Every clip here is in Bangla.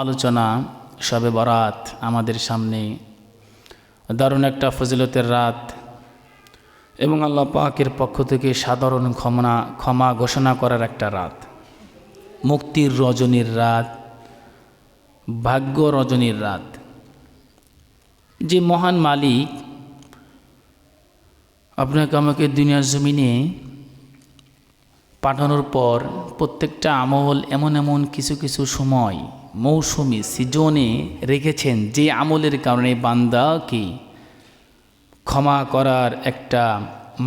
আলোচনা শবে বরাত আমাদের সামনে দারুণ একটা ফজিলতের রাত এবং আল্লাহ পাকের পক্ষ থেকে সাধারণ ক্ষমা ঘোষণা করার একটা রাত, মুক্তির রজনীর রাত, ভাগ্য রজনীর রাত। যে মহান মালিক আপনাকে আমাকে দুনিয়ার জমিনে পাঠানোর পর প্রত্যেকটা আমল এমন এমন কিছু কিছু সময় মৌসুমি সিজনে রেখেছেন, যে আমলের কারণে বান্দাকে ক্ষমা করার একটা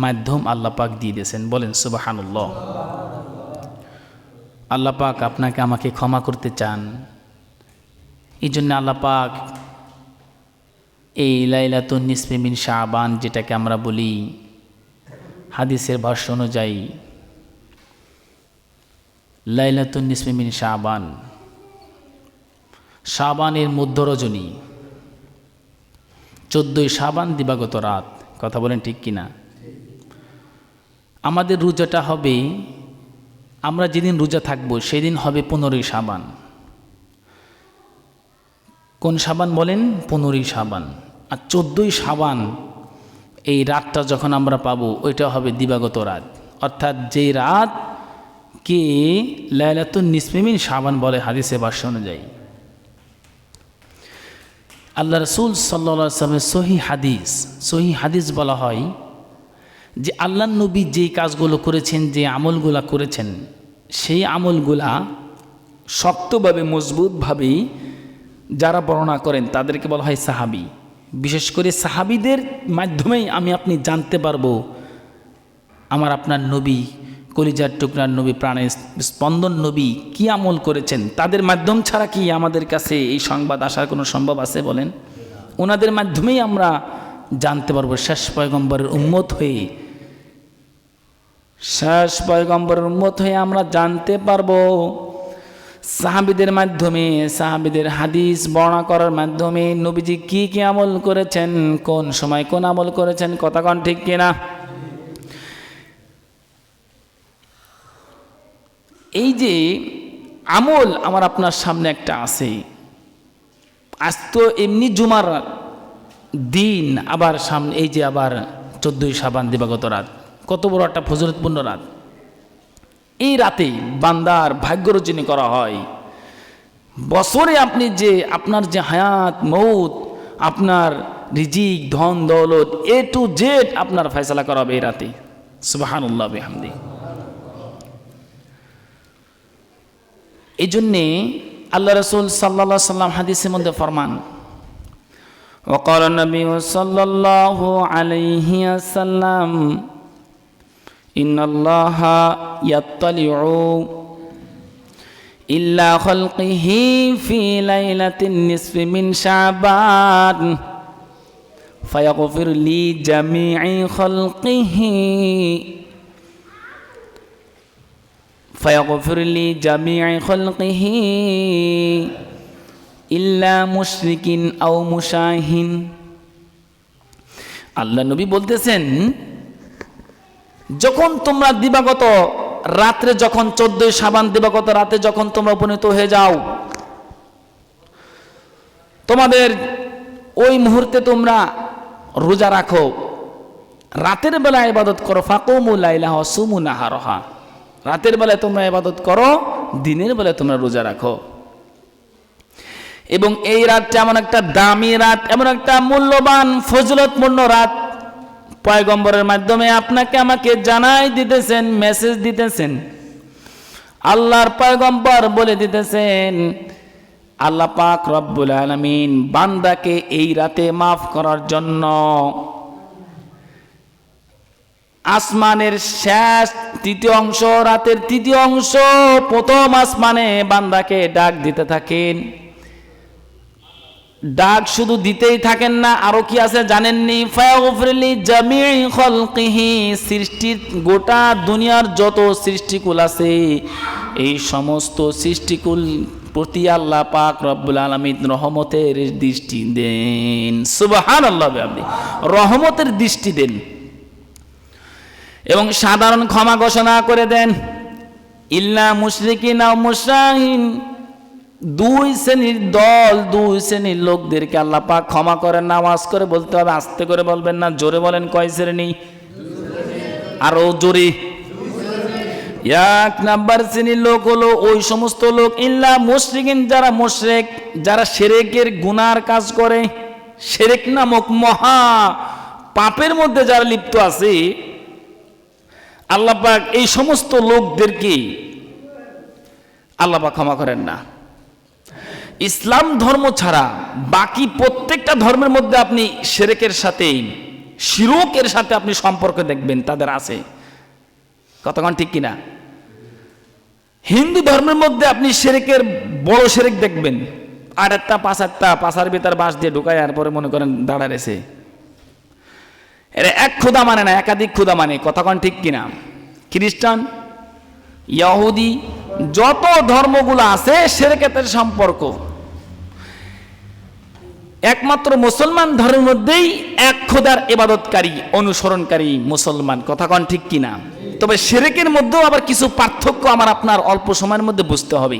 মাধ্যম আল্লাহ পাক দিয়ে দিয়েছেন। বলেন সুবহানাল্লাহ। আল্লাহ পাক আপনাকে আমাকে ক্ষমা করতে চান, এই জন্য আল্লাহ পাক এই লাইলাতুন নিসফি মিন শাবান, যেটাকে আমরা বলি হাদিসের ভাষ্য অনুযায়ী লাইলাতুন নিসফি মিন শাবান, শাবানের মধ্য রজনী, 14ই শাবান দিবাগত রাত। কথা বলেন ঠিক কিনা? আমাদের রোজাটা হবে, আমরা যেদিন রোজা থাকবো সেদিন হবে 15ই শাবান। কোন শাবান বলেন? 15ই শাবান। আর 14ই শাবান এই রাতটা যখন আমরা পাবো ওইটা হবে দিবাগত রাত, অর্থাৎ যেই রাত কে লাইলাতুন নিসফি মিন শাবান বলে হাদিসে ভাষ্য অনুযায়ী। আল্লাহ রসুল সাল্লাল্লাহু আলাইহি ওয়াসাল্লামের সহি হাদিস বলা হয় যে আল্লাহ নবী যেই কাজগুলো করেছেন, যে আমলগুলা করেছেন, সেই আমলগুলা শক্তভাবে মজবুতভাবে যারা বর্ণনা করেন তাদেরকে বলা হয় সাহাবী। বিশেষ করে সাহাবীদের মাধ্যমেই আমি আপনি জানতে পারবো আমার আপনার নবী, কলিজার টুকরার নবী, প্রাণের স্পন্দন নবী কি আমল করেছেন। তাদের মাধ্যম ছাড়া কি আমাদের কাছে এই সংবাদ আসার কোনো সম্ভব আছে? বলেন। ওনাদের মাধ্যমেই আমরা জানতে পারবো। শেষ পয়গম্বরের উম্মত হয়ে আমরা জানতে পারবো সাহাবীদের মাধ্যমে, সাহাবীদের হাদিস বর্ণনা করার মাধ্যমে নবীজি কি কি আমল করেছেন, কোন সময় কোন আমল করেছেন। কথা কোন ঠিক কিনা? এই যে আমল আমার আপনার সামনে একটা আছে, আজ তো এমনি জুমার দিন, আবার সামনে এই যে আবার 14ই শাবান দিবাগত রাত, কত বড় একটা ফজিলতপূর্ণ রাত। এই রাতে বান্দার ভাগ্য রচনা করা হয়। বছরে আপনি যে আপনার যে হায়াত মৌত, আপনার রিজিক, ধন দৌলত, এ টু জেড আপনার ফয়সালা করা হবে এই রাতে। সুবহানাল্লাহ বিহামদি। এই জন্যে আল্লাহ রসুল সাল্লাল্লাহু আলাইহি ওয়াসাল্লাম হাদিসের মধ্যে ফরমান, ওয়াকাল নবী সাল্লাল্লাহু আলাইহি ওয়াসাল্লাম, ইন্নাল্লাহা ইয়াত্তালিউ ইল্লা খালকিহি ফি লাইলাতিন নিসফি মিন শাবান ফায়াগফির লি জামিই খালকিহি ফায়াগফির লি জামিই খালকিহি ইল্লা মুশরিকিন আও মুশাহিন। আল্লাহ নবী বলতেছেন, যখন তোমরা দিবাগত রাত্রে, যখন 14ই শাবান দিবাগত রাতে যখন তোমরা উপনীত হয়ে যাও, তোমাদের ওই মুহূর্তে তোমরা রোজা রাখো, রাতের বেলা ইবাদত করো। ফাকুমু লাইলাহা ওয়া সুমু নাহারাহা, রাতের বেলায় তোমরা ইবাদত করো, দিনের বেলায় তোমরা রোজা রাখো। এবং এই রাতটা এমন একটা দামি রাত, এমন একটা মূল্যবান ফজিলতপূর্ণ রাত, পয়গম্বরের মাধ্যমে আপনাকে আমাকে জানাই দিতেছেন, মেসেজ দিতেছেন। আল্লাহর পয়গম্বর বলে দিতেছেন, আল্লাহ পাক রব্বুল আলামিন বান্দাকে এই রাতে মাফ করার জন্য আসমানের শেষ তৃতীয় অংশ, রাতের তৃতীয় অংশ, প্রথম আসমানে বান্দাকে ডাক দিতে থাকেন। ডাক শুধু দিতেই থাকেন না, আরো কি আছে জানেননি? ফায়াগফিরলি জামিই খালকিহি, সৃষ্টির গোটা দুনিয়ার যত সৃষ্টিকুল আছে এই সমস্ত সৃষ্টিকুল প্রতি আল্লাহ পাক রব্বুল আলামিন রহমতের দৃষ্টি দেন। সুবহানাল্লাহ বিহামদি। রহমতের দৃষ্টি দেন এবং সাধারণ ক্ষমা ঘোষণা করে দেন। ইল্লা মুশরিকিন আও মুশাহিন, দুই শ্রেণীর দল, দুই শ্রেণীর লোকদেরকে আল্লাহ পাক ক্ষমা করেন। নামাজ করে বলতে হবে, আস্তে করে বলবেন না, জোরে বলেন। কয় শ্রেণী? আরো জোরে। এক নাম্বার শ্রেণীর লোক হলো ওই সমস্ত লোক, ইল্লা মুশরিকিন, যারা মুশরিক, যারা শিরকের গুনার কাজ করে, শিরক নামক মহা পাপের মধ্যে যারা লিপ্ত আছে, আল্লাহ পাক এই সমস্ত লোকদেরকে আল্লাহ পাক ক্ষমা করেন না। ইসলাম ধর্ম ছাড়া বাকি প্রত্যেকটা ধর্মের মধ্যে আপনি শিরকের সাথে, শিরকের সাথে আপনি সম্পর্ক দেখবেন তাদের আছে। কতক্ষণ ঠিক কিনা? হিন্দু ধর্মের মধ্যে আপনি শিরকের বড় শিরক দেখবেন, আর একটা পাশার ভিতর বাঁশ দিয়ে ঢুকায়, আর পরে মনে করেন দাঁড়া রেছে। এরা এক খুদা মানে না, একাধিক খুদা মানে। কতক্ষণ ঠিক কিনা? খ্রিস্টান, ইহুদি, যত ধর্মগুলো আছে শিরকের সম্পর্ক। একমাত্র মুসলমান ধর্মের মধ্যেই এক খোদার ইবাদতকারী, অনুসরণকারী মুসলমান। কতক্ষণ ঠিক কিনা? তবে শিরকের মধ্যেও আবার কিছু পার্থক্য আমার আপনার অল্প সময়ের মধ্যে বুঝতে হবে।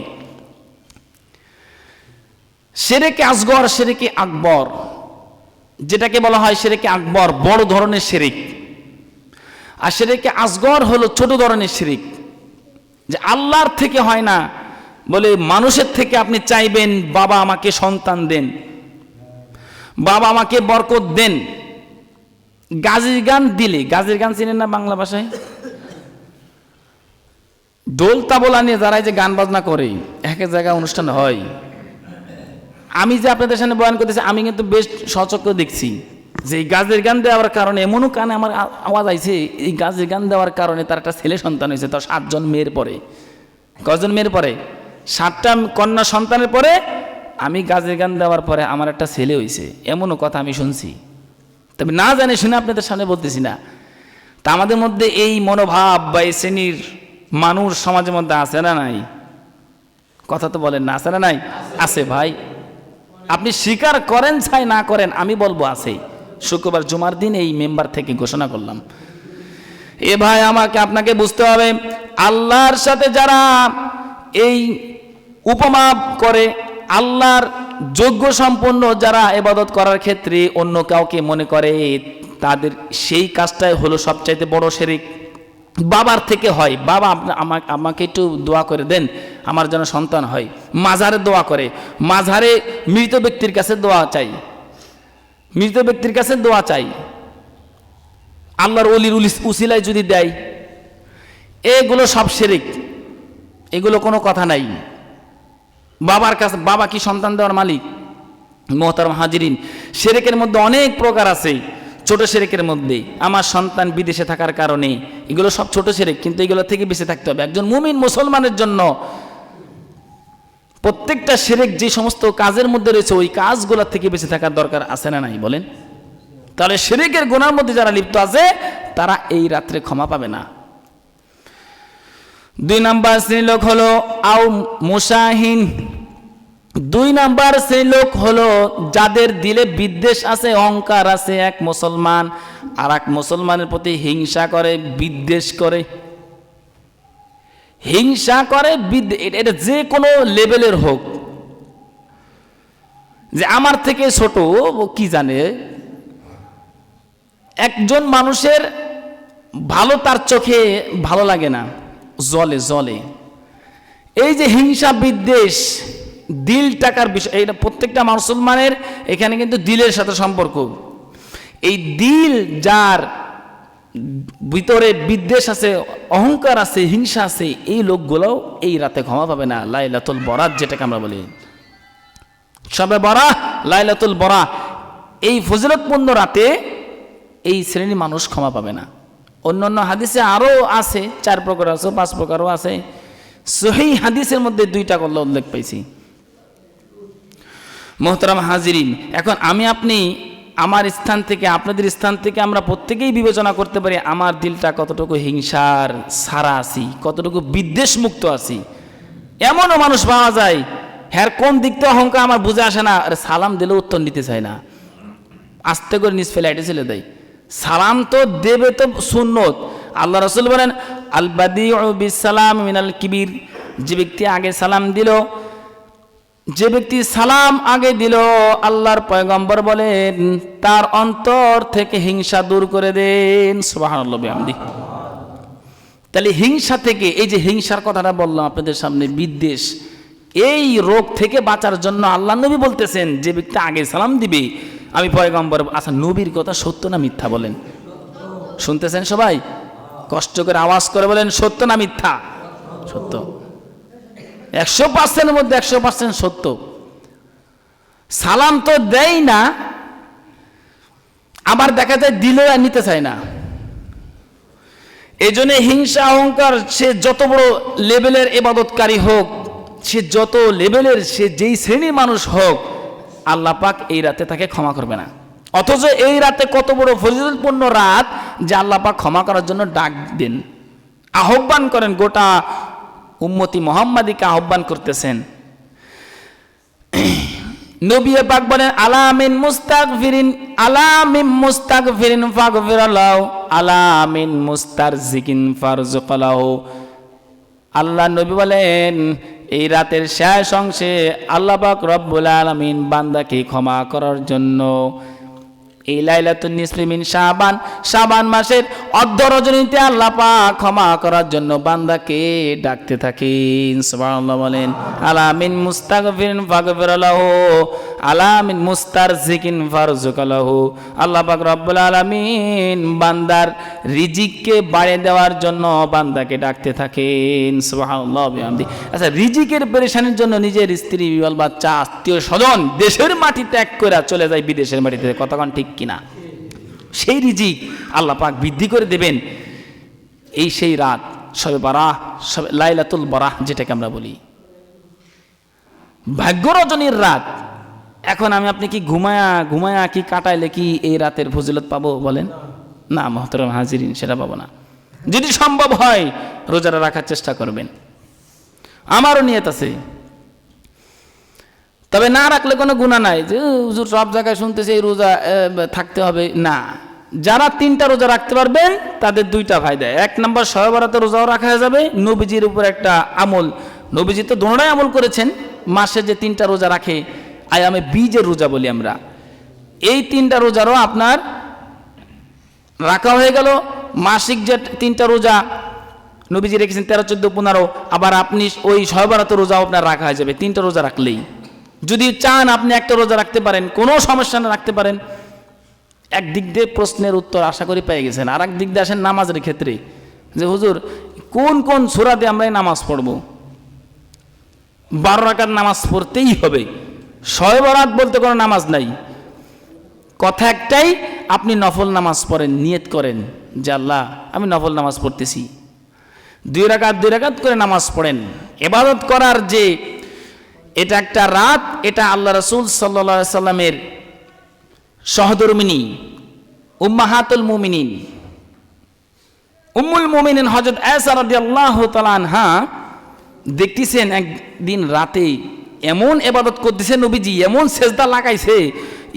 শিরকে আসগর, শিরকে আকবর, যেটাকে বলা হয় শিরকে আকবর, বড় ধরনের শিরক। আর শিরকে আসগর হলো ছোট ধরনের শিরক, যে আল্লাহর থেকে হয় না, বলে মানুষের থেকে আপনি চাইবেন বাবা আমাকে সন্তান দেন, বাবা আমাকে বরকত দেন। গাজির গান দিলে, গাজির গান চিনেন না বাংলা ভাষায়? ঢোল তাবলা নিয়ে যারা যে গান বাজনা করে, এক এক জায়গায় অনুষ্ঠান হয়। আমি যে আপনাদের সামনে বয়ান করতেছি, আমি কিন্তু বেশ সচক্ষে দেখছি যে এই গাজের গান দেওয়ার কারণে, এমনও কানে আমার আওয়াজ আইছে, এই গাজের গান দেওয়ার কারণে তার একটা ছেলে সন্তান হয়েছে। তার 7 জন মেয়ের পরে, কজন মেয়ের পরে? 7টা কন্যা সন্তানের পরে আমি গাজের গান দেওয়ার পরে আমার একটা ছেলে হয়েছে, এমনও কথা আমি শুনছি। তবে না জানি শুনে আপনাদের সামনে বলতেছি না। তা আমাদের মধ্যে এই মনোভাব বা এই শ্রেণীর মানুষ সমাজের মধ্যে আছে না নাই? কথা তো বলেন না, আছে না নাই? আছে ভাই। আপনি স্বীকার করেন চাই না করেন, আমি বলবো আছে। শুক্রবার জুমার দিন এই মেম্বার থেকে ঘোষণা করলাম। এ ভাই, আমাকে আপনাকে বুঝতে হবে, আল্লাহর সাথে যারা এই উপমা করে, আল্লাহর যোগ্য সম্পন্ন যারা ইবাদত করার ক্ষেত্রে অন্য কাউকে মনে করে, তাদের সেই কাজটাই হলো সবচাইতে বড় শিরক। বাবার থেকে হয়, বাবা আমাকে একটু দোয়া করে দেন আমার যেন সন্তান হয়। মাজারে দোয়া করে, মাজারে মৃত ব্যক্তির কাছে দোয়া চাই, মৃত ব্যক্তির কাছে দোয়া চাই। আল্লাহর ওলির উসিলায় যদি দেয়, এগুলো সব শিরক, এগুলো কোনো কথা নাই। বাবার কাছে, বাবা কি সন্তান দেওয়ার মালিক? মোহতারাম হাজিরিন, শিরকের মধ্যে অনেক প্রকার আছে। ছোট শিরকের মধ্যে আমার সন্তান বিদেশে থাকার কারণে, এগুলো সব ছোট শিরক, কিন্তু এগুলো থেকে বেঁচে থাকতে হবে। একজন মুমিন মুসলমানের জন্য প্রত্যেকটা শিরক যে সমস্ত কাজের মধ্যে রয়েছে, ওই কাজগুলো থেকে বেঁচে থাকার দরকার আছে না নাই বলেন? তাহলে শিরকের গুনার মধ্যে যারা লিপ্ত আছে তারা এই রাত্রে ক্ষমা পাবে না। 2 নাম্বার শ্রেণীর লোক হলো আও মুশাহিন। 2 নাম্বার শ্রেণীর লোক হলো যাদের দিলে বিদ্বেষ আছে, অহংকার আছে। এক মুসলমান আর এক মুসলমানের প্রতি হিংসা করে, বিদ্বেষ করে, হিংসা করে। এটা যে কোনো লেভেলের হোক, যে আমার থেকে ছোট কি জানে, একজন মানুষের ভালো তার চোখে ভালো লাগে না, জলে জলে। এই যে হিংসা বিদ্বেষ, দিল টাকার বিষয়, এইটা প্রত্যেকটা মুসলমানের এখানে কিন্তু দিলের সাথে সম্পর্ক। এই দিল যার ভিতরে বিদ্বেষ আছে, অহংকার আছে, হিংসা আছে, এই লোকগুলোও এই রাতে ক্ষমা পাবে না। লাইলাতুল বরাত যেটাকে আমরা বলি, শবে বরাত, লাইলাতুল বরাত, এই ফজিলতপূর্ণ রাতে এই শ্রেণীর মানুষ ক্ষমা পাবে না। অন্যান্য হাদিসে আরও আছে, 4 প্রকার আছে, 5 প্রকারও আছে। সহিহ হাদিসের মধ্যে 2টা কথা উল্লেখ পাইছি। মোহতারাম হাজিরিন, এখন আমি আপনি আমার স্থান থেকে, আপনাদের স্থান থেকে আমরা প্রত্যেকেই বিবেচনা করতে পারি আমার দিলটা কতটুকু হিংসার সারা আছি, কতটুকু বিদ্বেষ মুক্ত আছি। এমনও মানুষ পাওয়া যায়, হ্যাঁ কোন দিক থেকে অহংকার আমার বুঝে আসে না, আরে সালাম দিলে উত্তর নিতে চায় না, আস্তে করে নিজ ফেলে আইটে ছেলে দেয়। সালাম তো দেবে, তো সুন্নত। আল্লাহ রাসূল বলেন, আল বাদিউ বিসালাম মিনাল কিবির, যে ব্যক্তি আগে সালাম দিল যে ব্যক্তি সালাম আগে দিল, আল্লাহর পয়গম্বর বলেন তার অন্তর থেকে হিংসা দূর করে দেন। সুবহানাল্লাহ বিহামদিহি। তাহলে হিংসা থেকে, এই যে হিংসার কথাটা বললাম আপনাদের সামনে, বিদ্বেষ, এই রোগ থেকে বাঁচার জন্য আল্লাহ নবী বলতেছেন যে ব্যক্তি আগে সালাম দিবে, আমি পয়গম্বর। আচ্ছা, নবীর কথা সত্য না মিথ্যা বলেন? শুনতেছেন সবাই? কষ্ট করে আওয়াজ করে বলেন, সত্য না মিথ্যা? সত্য। 100%-এর মধ্যে 100% সত্য। সালাম তো দেয় না, আবার দেখা যায় দিলেও আর নিতে চায় না। এই জন্য হিংসা অহংকার, সে যত বড় লেভেলের ইবাদতকারী হোক, সে যত লেভেলের, সে যেই শ্রেণীর মানুষ হোক, আল্লাহ পাক এই রাতে তাকে ক্ষমা করবে না। অথচ এই রাতে কত বড় ফজিলতপূর্ণ রাত যে আল্লাহ পাক ক্ষমা করার জন্য ডাক দেন, আহ্বান করেন, গোটা উম্মতি মুহাম্মাদিকে আহ্বান করতেছেন। নবী পাক বলেন, আলামিন মুস্তাগফিরিন, আলামিন মুস্তাগফিরিন ফাগফিরাল্লাহু, আলামিন মুস্তারজিকিন ফারজুকালাহু। আল্লাহ নবী বলেন, এই রাতের শেষ অংশে আল্লাহ পাক রব্বুল আলামিন বান্দাকে ক্ষমা করার জন্য এই লাইলাতুন নিসফি মিন শাবান, শাবান মাসের অর্ধ রজনীতে আল্লাহ পাক ক্ষমা করার জন্য বান্দাকে ডাকতে থাকেন। সুবহানাল্লাহ বলেন। আলামিন মুস্তাগফিরিন ফাগফিরালাহু, আলামিন মুস্তারজিকিন ফারজুকালাহু। আল্লাহ পাক রব্বুল আলামিন বান্দার রিজিককে বাড়িয়ে দেওয়ার জন্য বান্দাকে ডাকতে থাকেন। সুবহানাল্লাহ বিহামদিহি। আচ্ছা, রিজিকের পেরেশানির জন্য নিজের স্ত্রী, বিবাল বাচ্চা, আত্মীয় স্বজন দেশের মাটি ত্যাগ করে চলে যায় বিদেশের মাটিতে, কতক্ষণ ঠিক কিনা? সেই রিজিক আল্লাহ পাক বৃদ্ধি করে দেবেন এই সেই রাত, শবে বারাহ, লাইলাতুল বারাহ যেটাকে আমরা বলি, ভাগ্য রজনীর রাত। এখন আমি আপনি কি ঘুমায়া কি কাটাইলে কি এই রাতের ফজিলত পাবো বলেন? না মুহতারাম হাজিরিন, সেটা পাবো না। যদি সম্ভব হয় রোজাটা রাখার চেষ্টা করবেন, আমারও নিয়ত আছে। তবে না রাখলে কোনো গুনাহ নাই যে হুজুর সব জায়গায় শুনতেছে এই রোজা থাকতে হবে, না। যারা 3টা রোজা রাখতে পারবেন তাদের 2টা ফায়দা। 1 নম্বর, শবে বরাতে রোজাও রাখা যাবে, নবীজির উপর একটা আমল, নবীজি তো দোনোটাই আমল করেছেন। মাসে যে 3টা রোজা রাখে, আয়ামে বীজের রোজা বলি আমরা, এই 3টা রোজারও আপনার রাখা হয়ে গেল। মাসিক যে 3টা রোজা নবীজি রেখেছেন 13, 14, 15, আবার আপনি ওই শবে বরাতে রোজাও আপনার রাখা হয়ে যাবে 3টা রোজা রাখলেই। যদি চান আপনি একটা রোজা রাখতে পারেন, কোনো সমস্যা না, রাখতে পারেন। একদিক দিয়ে প্রশ্নের উত্তর আশা করি পেয়ে গেছেন। আর এক দিক দিয়ে আসেন নামাজের ক্ষেত্রে, যে হুজুর কোন কোন সূরা দিয়ে আমরা নামাজ পড়ব? 12 রাকাত নামাজ পড়তেই হবে, শবে বরাত বলতে কোনো নামাজ নাই। কথা একটাই, আপনি নফল নামাজ পড়েন, নিয়ত করেন যে আল্লাহ আমি নফল নামাজ পড়তেছি, 2 রাকাত করে নামাজ পড়েন। ইবাদত করার যে এটা একটা রাত, এটা আল্লাহ রাসূল সাল্লাল্লাহু আলাইহি সাল্লামের সহধর্মিনী উম্মাহাতুল মুমিনিন, উম্মুল মুমিনিন হযরত আয়েশা রাদিয়াল্লাহু তাআলা আনহা দেখতেছেন একদিন রাতে এমন ইবাদত করতেছে নবীজি, এমন সেজদা লাগাইছে,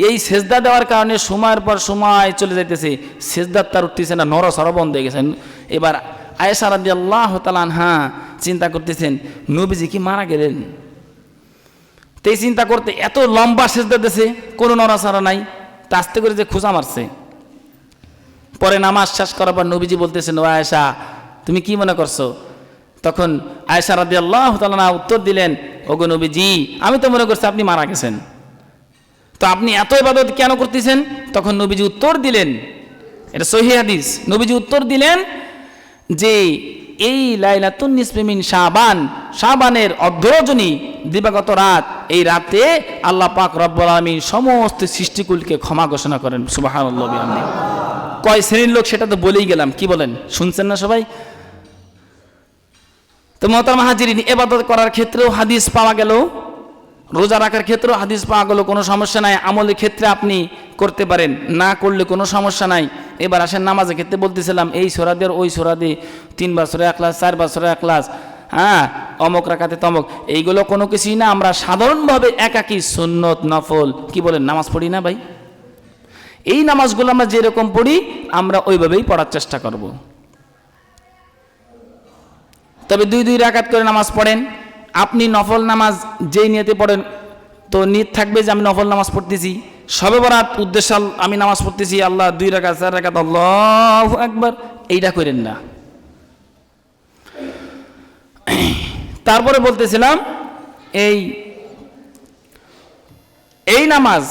এই সেজদা দেওয়ার কারণে সময়ের পর সময় চলে যাইতেছে, সেজদার তার উঠতেছে না, নড়াচড়া বন্ধ হয়ে গেছেন। এবার আয়েশা রাদিয়াল্লাহু তাআলা আনহা চিন্তা করতেছেন নবীজি কি মারা গেলেন? তাই চিন্তা করতে এত লম্বা সেজদা দিয়েছে, কোনো নড়াচড়া নাই, তা আস্তে করে যে খোঁজা মারছে। পরে নামাজ শেষ করার পর নবীজি বলতেছেন, ও আয়েশা তুমি কি মনে করছো? তখন আয়েশা রাদিয়াল্লাহু তাআলা আনহা উত্তর দিলেন, ওগো নবীজি আমি তো মনে করছি আপনি মারা গেছেন, তো আপনি এত ইবাদত কেন করতেছেন? তখন নবীজি উত্তর দিলেন, এটা সহিহ হাদিস, নবীজি উত্তর দিলেন যে এই লাইলাতুন নিসফি মিন শাবান, শাবানের অর্ধ রজনী, দিবাগত রাত, এই রাতে আল্লাহ পাক রব্বুল আলামিন সমস্ত সৃষ্টিকুলকে ক্ষমা ঘোষণা করেন। সুবহানাল্লাহ বিহামদিহি। কয় শ্রেণীর লোক সেটা তো বলেই গেলাম, কি বলেন? শুনছেন না সবাই? তো মুহতারাম হাজিরিন, ইবাদত করার ক্ষেত্রেও হাদিস পাওয়া গেল, রোজা রাখার ক্ষেত্রেও হাদিস পাওয়া গেল, কোনো সমস্যা নাই। আমলের ক্ষেত্রে আপনি করতে পারেন, না করলে কোনো সমস্যা নাই। এবার আসেন নামাজের ক্ষেত্রে, বলতেছিলাম এই সূরা দিয়ে ওই সূরা দিয়ে 3 বার সূরা ইখলাস, 4 বার সূরা ইখলাস, হ্যাঁ অমুক রাকাতে তমক, এইগুলো কোনো কিছুই না। আমরা সাধারণভাবে একাকী সুন্নত নফল কি বলেন নামাজ পড়ি না ভাই? এই নামাজগুলো আমরা যেরকম পড়ি আমরা ওইভাবেই পড়ার চেষ্টা করব। তবে 2 রাকাত করে নামাজ পড়েন। আপনি নফল নামাজ যেই নিয়তে পড়েন, তো নিয়ত থাকবে যে আমি নফল নামাজ পড়তেছি, শবে বরাত উদ্দেশ্য আমি নামাজ পড়তেছি আল্লাহ 2 রাকাত 4 রাকাত আল্লাহু আকবার, এইটা করেন না। তারপরে বলতেছিলাম এই নামাজ